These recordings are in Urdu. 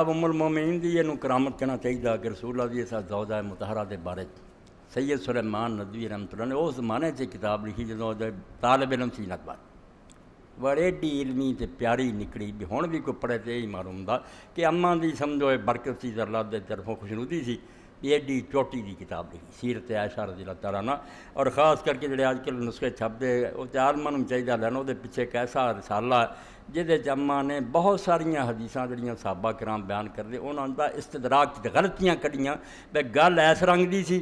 ام المومنین دی یہ کرامت کہنا چاہیے کہ رسول اللہ دی اس زوجہ مطہرہ دے بارے سید سلیمان ندوی رحمۃ اللہ نے اس زمانے سے کتاب لکھی جدوں طالب علم سی نت بات بڑے ایڈی علمی تے پیاری نکلی بھی ہن بھی کوئی پڑھے تے یہی معلوم دا کہ اماں دی سمجھو برکت سی اللہ دے طرفوں خوشنودی سی بھی ایڈی چوٹی دی کتاب لکھی سیرت عائشہ رضی اللہ تعالیٰ عنہ. اور خاص کر کے جڑے اج کل نسخے چھپدے وہ عالماں نوں چاہیے لین وہ پیچھے ایک ایسا رسالہ ہے جہد اماں نے بہت ساریاں حدیثاں جڑیاں صحابہ کرام بیان کردے انہاں دا استدراک غلطیاں کڈیاں بے گل ایس رنگ دی سی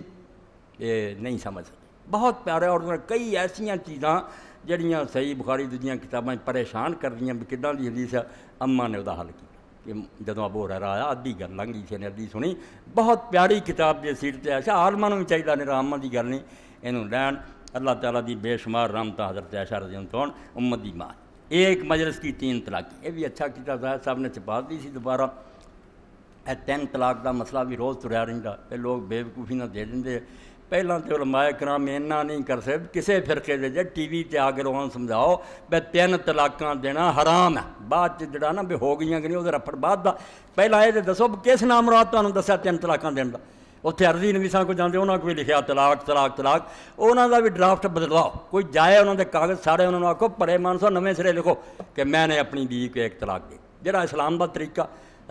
یہ نہیں سمجھ سکتے. بہت پیارے اور کئی ایسیاں چیزاں جڑیاں صحیح بخاری دوجیاں کتاباں پریشان کر دیاں بھی کداں دی حدیث ہے. اماں نے وہ حل کیا کہ جدوں ابو ہریرہ آیا ادھی گل لنگھ گئی سی نے ادھی سنی. بہت پیاری کتاب جی سیرت عائشہ عالماں نوں بھی چاہیے نہیں رحماں دی گل نہیں اینوں لین. اللہ تعالیٰ دی بے شمار رحمتاں حضرت عائشہ رضی اللہ عنہ امت دی ماں. ایک مجلس کی 3 طلاقیں یہ بھی اچھا کیتا زاہد صاحب نے چھپا دی سی دوبارہ. 3 طلاق دا مسئلہ بھی روز تریا رہندا یہ لوگ بے وقوفی نہ دے دیں. پہلاں تو علماء کرام اینا نہیں کر سکتے کسے فرقے دے جے ٹی وی تے آ کے لوگوں سمجھاؤ بے 3 طلاقاں دینا حرام ہے. بعد جڑا نا بے ہو گئیاں کہ نہیں وہ رفڑ بعد دا پہلا یہ دسو کس نام مراد تمہیں دسیا 3 طلاقاں دین دا. اتنے عرضی نویساں کو جاندے انہاں کو بھی لکھیا طلاق طلاق طلاق انہاں دا بھی ڈرافٹ بدلواؤ کوئی جائے انہاں دے کاغذ سارے انہاں نوں آکھو پڑے مانسو نویں سرے لکھو کہ میں نے اپنی بیوی کو 1 طلاق دی. جڑا اسلام دا طریقہ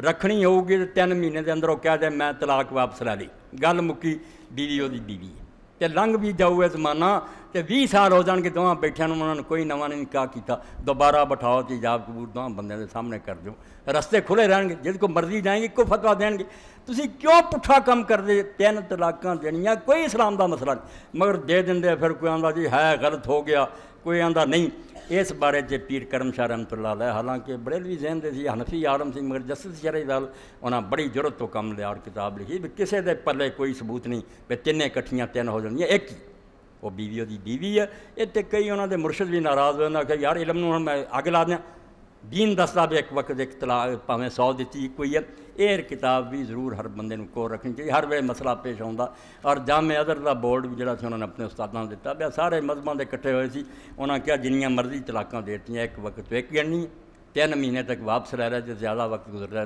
رکھنی ہوگی 3 مہینے دے اندر وہ کہہ دے میں طلاق واپس لے لی گل مکی بیوی وہ بیوی ہے. تے لنگ بھی جاؤ ہے زمانہ تے 20 سال ہو جان کے دواں بیٹھیاں انہوں نے کوئی نواں نہیں نکاح کیتا دوبارہ بٹھاؤ تے ایجاب قبول دواں بندے دے سامنے کر دیو رستے کھلے رہن گے جس کو مرضی جائیں گے کوئی فتویٰ دین گے. تسی کیوں پٹھا کم کر دے 3 طلاقاں دینیاں کوئی اسلام دا مسئلہ نہیں مگر دے دیں پھر کوئی آندا جی ہے غلط ہو گیا کوئی آندا نہیں. اس بارے چ پیر کرم شاہ رحمۃ اللہ علیہ حالانکہ بڑے ذہن دے سی حنفی عالم سی مگر جسٹس شرعی دل انہاں بڑی جرت تو کم لیا اور کتاب لکھی بھی کسے دے پلے کوئی ثبوت نہیں بھی 3 اکٹھیاں 3 ہو جانیاں ایک ہی وہ بیوی دی بیوی ہے. یہ تے کئی انہاں دے مرشد بھی ناراض ہوئے کہ یار علم نوں میں اگ لا دیاں دین دستا بھی ایک وقت ایک طلاق پاویں 100 دتی کوئی ہے. یہ کتاب بھی ضرور ہر بندے نوں کو رکھنی چاہیے ہر ویلے مسئلہ پیش آਉਂدا. اور جامع ازہر دا بورڈ بھی جڑا سی انہوں نے اپنے استاداں نوں دتا بیا سارے مذہباں دے اکٹھے ہوئے سی انہاں کیا جنیاں مرضی طلاقاں دیتیاں ایک وقت تو ایک گننی 3 مہینے تک واپس رہ رہے جے زیادہ وقت گزر رہا ہے